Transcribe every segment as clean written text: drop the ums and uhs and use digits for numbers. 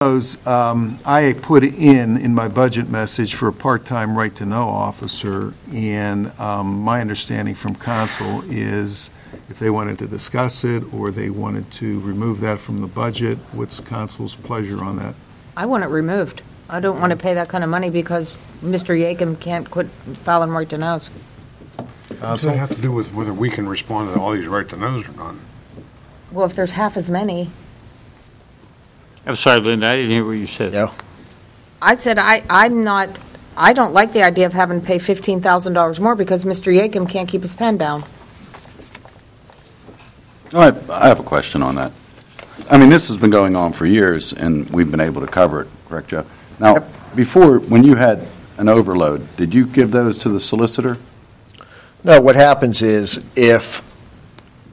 I put in my budget message for a part-time right-to-know officer, and my understanding from council is if they wanted to discuss it or they wanted to remove that from the budget, what's council's pleasure on that? I want it removed. I don't want to pay that kind of money because Mr. Yakem can't quit filing right-to-knows. What does that have to do with whether we can respond to all these right-to-knows or not? Well, if there's half as many. I'm sorry, Linda, I didn't hear what you said. Yeah. I said I don't like the idea of having to pay $15,000 more because Mr. Yakem can't keep his pen down. I have a question on that. I mean, this has been going on for years, and we've been able to cover it, correct, Joe? Now, before, when you had an overload, did you give those to the solicitor? No, what happens is if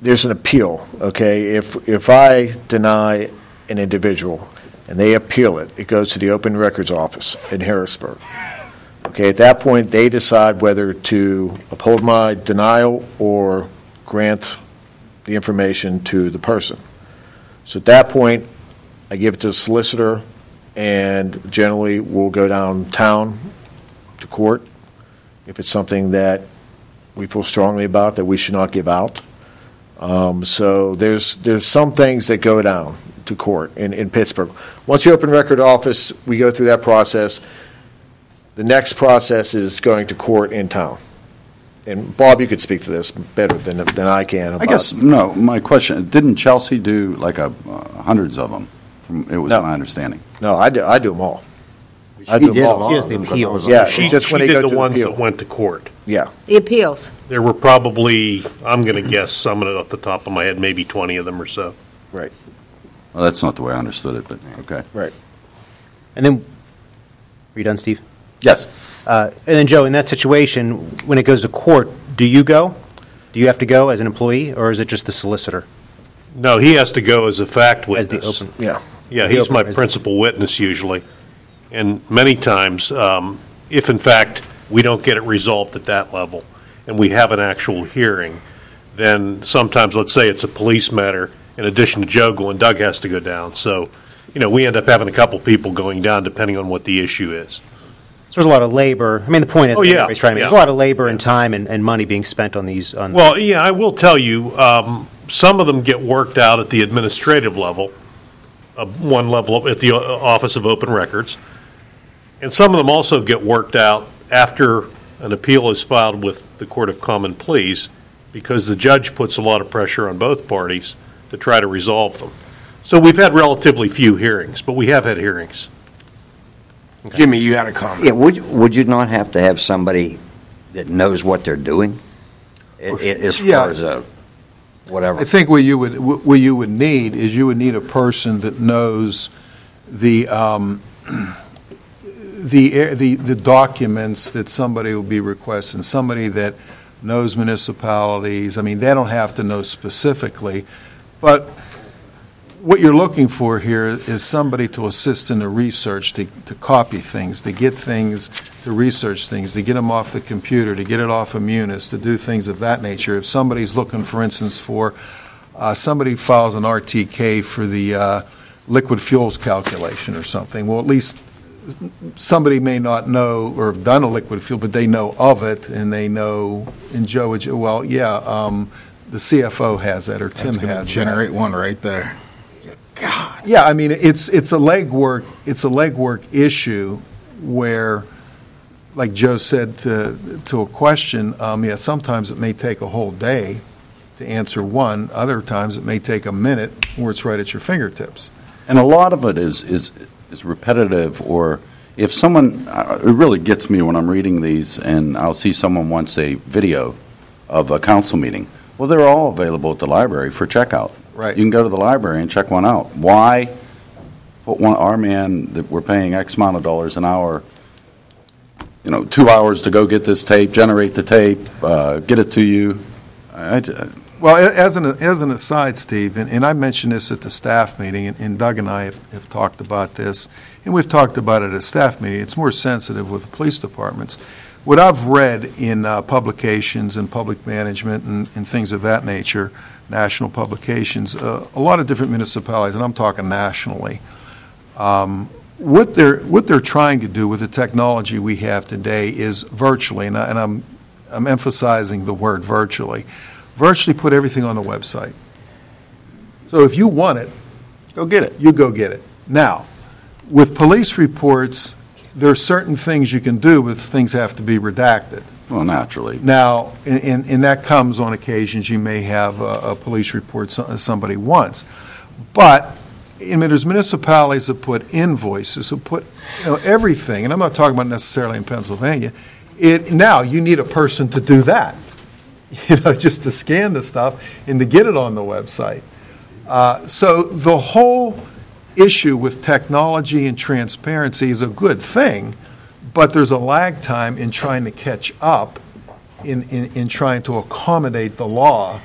there's an appeal, okay, if I deny an individual and they appeal it, it goes to the Open Records Office in Harrisburg. Okay, at that point, they decide whether to uphold my denial or grant the information to the person. So at that point, I give it to the solicitor, and generally we'll go downtown to court if it's something that we feel strongly about that we should not give out. So there's some things that go down to court in Pittsburgh. Once the Open Record Office, we go through that process. The next process is going to court in town. And Bob, you could speak for this better than I can. I guess, no, my question, didn't Chelsea do like hundreds of them? It was my understanding. No, I do them all. She did the appeals. Yeah, She just when they did go the to ones appeal. that went to court. Yeah. The appeals. There were probably, I'm going to guess, some of it off the top of my head, maybe 20 of them or so. Right. Well, that's not the way I understood it, but okay. Right. And then, are you done, Steve? Yes. And then, Joe, in that situation, when it goes to court, do you go? Do you have to go as an employee, or is it just the solicitor? No, he has to go as a fact As the witness. open. Yeah. Yeah, the he's my open- principal witness usually. And many times, if in fact we don't get it resolved at that level and we have an actual hearing, then sometimes, let's say it's a police matter, in addition to Joe going, Doug has to go down. So, we end up having a couple people going down depending on what the issue is. So there's a lot of labor. I mean, the point is, Oh, yeah, everybody's trying to make, yeah. there's a lot of labor and time and money being spent on these. Well, yeah, I will tell you, some of them get worked out at the administrative level, one level at the Office of Open Records, and some of them also get worked out after an appeal is filed with the Court of Common Pleas, because the judge puts a lot of pressure on both parties to try to resolve them. So we've had relatively few hearings, but we have had hearings. Jimmy, you had a comment. Yeah, would you not have to have somebody that knows what they're doing, as far as whatever? I think what you would need is you would need a person that knows the documents that somebody will be requesting, somebody that knows municipalities. I mean, they don't have to know specifically, but what you're looking for here is somebody to assist in the research, to copy things, to get things, to research things, to get them off the computer, to get it off of Munis, to do things of that nature. If somebody's looking, for instance, for somebody files an RTK for the liquid fuels calculation or something, well, at least somebody may not know or have done a liquid fuel, but they know of it, and they know, and Joe would, well, yeah, the CFO has that, or Tim has that. Generate one right there. God. Yeah, I mean, it's a legwork issue where, like Joe said to a question, sometimes it may take a whole day to answer one. Other times it may take a minute where it's right at your fingertips. And a lot of it is repetitive, or if someone, it really gets me when I'm reading these and I'll see someone wants a video of a council meeting. Well, they're all available at the library for checkout. Right. You can go to the library and check one out. Why put our man that we're paying X amount of dollars an hour, 2 hours to go get this tape, generate the tape, get it to you? Well, as an aside, Steve, and I mentioned this at the staff meeting, and Doug and I have talked about this, and we've talked about it at a staff meeting. It's more sensitive with the police departments. What I've read in publications and public management and things of that nature, national publications, a lot of different municipalities, and I'm talking nationally, What they're trying to do with the technology we have today is virtually, and I'm emphasizing the word virtually put everything on the website. So if you want it, Go get it. you go get it. Now, with police reports, there are certain things you can do, but things have to be redacted. Well, naturally. Now, and that comes on occasions, you may have a police report somebody wants. But, I mean, there's municipalities that put invoices, that put, everything, and I'm not talking about necessarily in Pennsylvania. Now, you need a person to do that, just to scan the stuff and to get it on the website. So the whole issue with technology and transparency is a good thing, but there's a lag time in trying to catch up, in trying to accommodate the law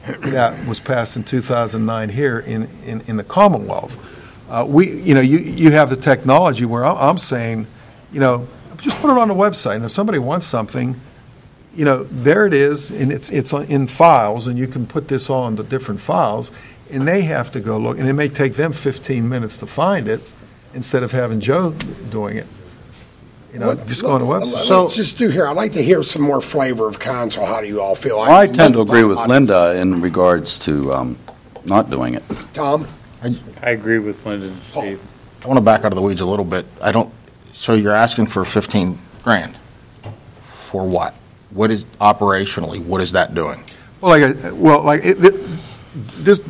that was passed in 2009 here in the Commonwealth. You have the technology where I'm saying, just put it on the website, and if somebody wants something, there it is, and it's in files, and you can put this all into different files, and they have to go look, and it may take them 15 minutes to find it, instead of having Joe doing it. Just go on the website. So let's just do here. I'd like to hear some more flavor of council. How do you all feel? Well, I tend to agree with Linda in regards to not doing it. Tom? I agree with Linda and Steve. I want to back out of the weeds a little bit. So you're asking for 15 grand? For what? What is, operationally, what is that doing?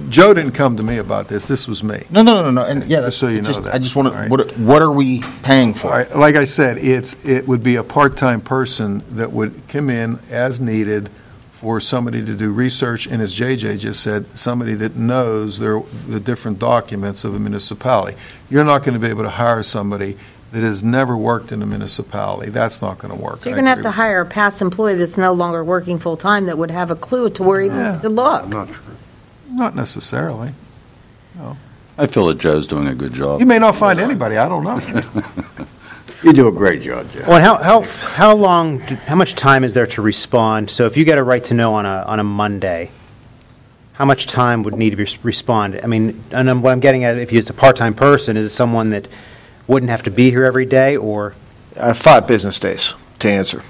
Joe didn't come to me about this. This was me. No. And yeah, Just so you know that. I just want All to, right. what are we paying for? All right, like I said, it would be a part-time person that would come in as needed for somebody to do research, and as JJ just said, somebody that knows the different documents of a municipality. You're not going to be able to hire somebody that has never worked in a municipality. That's not going to work. So you're going to have to hire a past employee that's no longer working full-time that would have a clue to where even to look. Not necessarily. No. I feel that Joe's doing a good job. You may not find anybody. I don't know. You do a great job, Jeff. Well, and how much time is there to respond? So if you get a right to know on a Monday, how much time would need to be respond? I mean, and what I'm getting at, if it's a part-time person, is it someone that wouldn't have to be here every day, or? 5 business days to answer.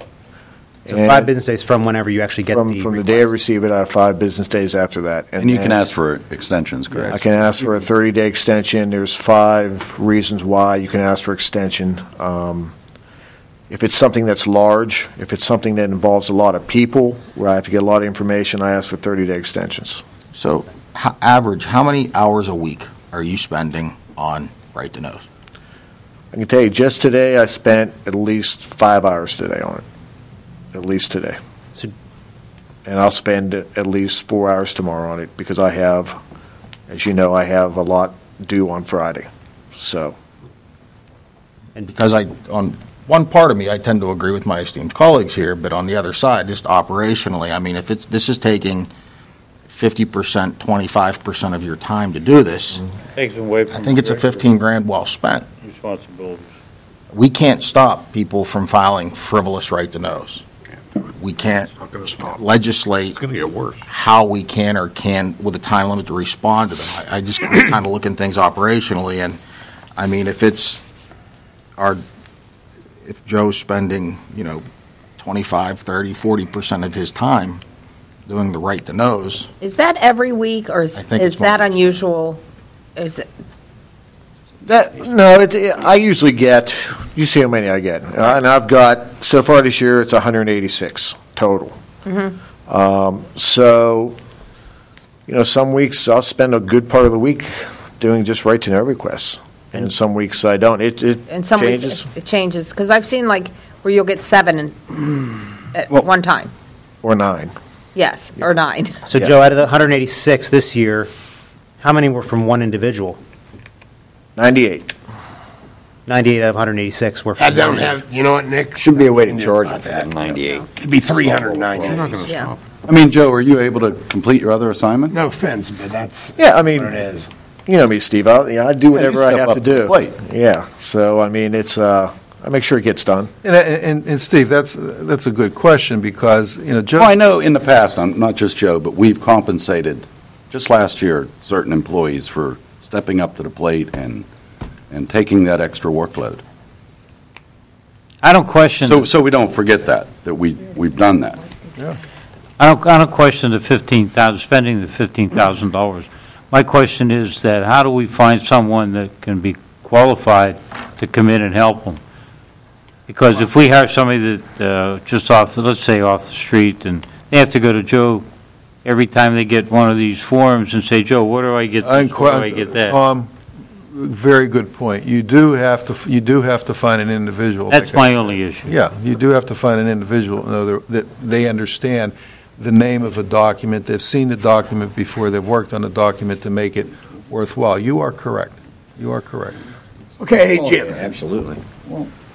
So 5 business days from whenever you actually get From the the day I receive it, I have 5 business days after that. And you can ask for extensions, correct? I can ask for a 30-day extension. There's 5 reasons why you can ask for extension. If it's something that's large, if it's something that involves a lot of people, where I have to get a lot of information, I ask for 30-day extensions. So average, how many hours a week are you spending on Right to Knows? I can tell you, just today, I spent at least 5 hours today on it. At least today. And I'll spend at least 4 hours tomorrow on it, because I have, as you know, I have a lot due on Friday. So. And because on one part of me, I tend to agree with my esteemed colleagues here, but on the other side, just operationally, I mean, if this is taking 50%, 25% of your time to do this, Takes them away from. I think it's a 15 grand well spent. Responsibilities. We can't stop people from filing frivolous Right to Knows. We can't Not going to stop. legislate It's going to get worse. how we can or can, with a time limit, to respond to them. I just kind of look at things operationally, and, I mean, if Joe's spending, 25, 30, 40% of his time doing the Right to Knows. Is that every week, or is I think it's that more. unusual? Is it? I usually get, you see how many I get. And I've got, so far this year, it's 186 total. So, some weeks I'll spend a good part of the week doing just Right to Know requests. And some weeks I don't. It And some changes. weeks it changes, because I've seen where you'll get 7 at one time. Or 9. Yes, or 9. So Joe, out of the 186 this year, how many were from one individual? 98. 98 out of 186 were I from don't one have, you know what, Nick? Should be a way to charge it for that 98. It'd be 390. You're not going to Yeah. stop. I mean, Joe, are you able to complete your other assignment? No offense, but that's Yeah, I mean, what it is. you know me, Steve. I do whatever I step have up to to the do. plate. Yeah. So, I mean, it's, I make sure it gets done. And Steve, that's a good question, because, Joe. Well, I know in the past, not just Joe, but we've compensated, just last year, certain employees for stepping up to the plate and and taking that extra workload. I don't question. So we don't forget that we've done that. I don't question the spending the $15,000. My question is that how do we find someone that can be qualified to come in and help them? Because if we hire somebody that, just let's say off the street, and they have to go to Joe every time they get one of these forms and say, Joe, where do I get this? Where do I get that? Very good point. You do have to find an individual. That's my only issue. Yeah, you do have to find an individual that they understand the name of a document, they've seen the document before, they've worked on the document to make it worthwhile. You are correct. You are correct. Okay, Jim, Absolutely.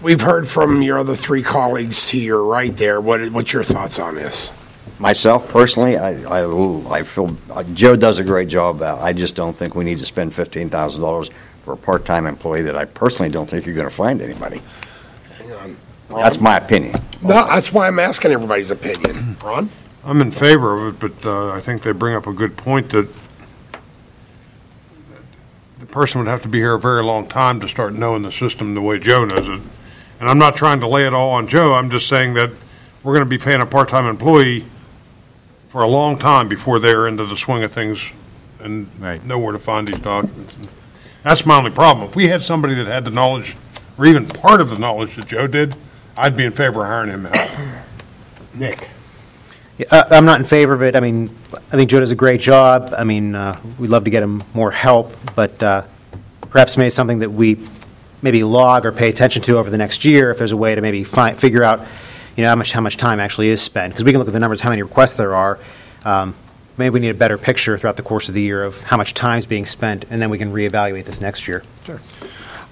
we've heard from your other three colleagues to your right there. What's your thoughts on this? Myself, personally, I feel, Joe does a great job. I just don't think we need to spend $15,000 for a part-time employee that I personally don't think you're going to find anybody. Hang on. That's my opinion. No, that's why I'm asking everybody's opinion. Ron? I'm in favor of it, but I think they bring up a good point that the person would have to be here a very long time to start knowing the system the way Joe knows it. And I'm not trying to lay it all on Joe. I'm just saying that we're going to be paying a part-time employee for a long time before they're into the swing of things and know where to find these documents. That's my only problem. If we had somebody that had the knowledge, or even part of the knowledge that Joe did, I'd be in favor of hiring him to help. Nick? I'm not in favor of it. I mean, I think Joe does a great job. I mean, we'd love to get him more help, but perhaps maybe something that we maybe log or pay attention to over the next year, if there's a way to maybe figure out, how much time actually is spent. Because we can look at the numbers, how many requests there are. Maybe we need a better picture throughout the course of the year of how much time is being spent, and then we can reevaluate this next year. Sure.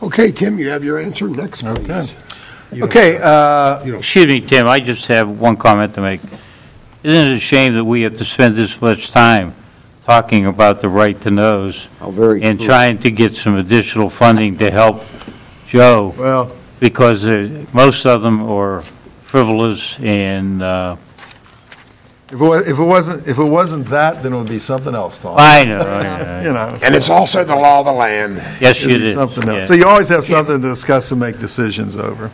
Okay, Tim, you have your answer. Next, please. Okay, Excuse me, Tim, I just have one comment to make. Isn't it a shame that we have to spend this much time talking about the right to knows and trying to get some additional funding to help Joe? well, Because most of them are frivolous and, if it wasn't that, then it would be something else, Tom. I know. You know. And it's also the law of the land. Yes, It'd you be did. something else. Yeah. So you always have something to discuss and make decisions over.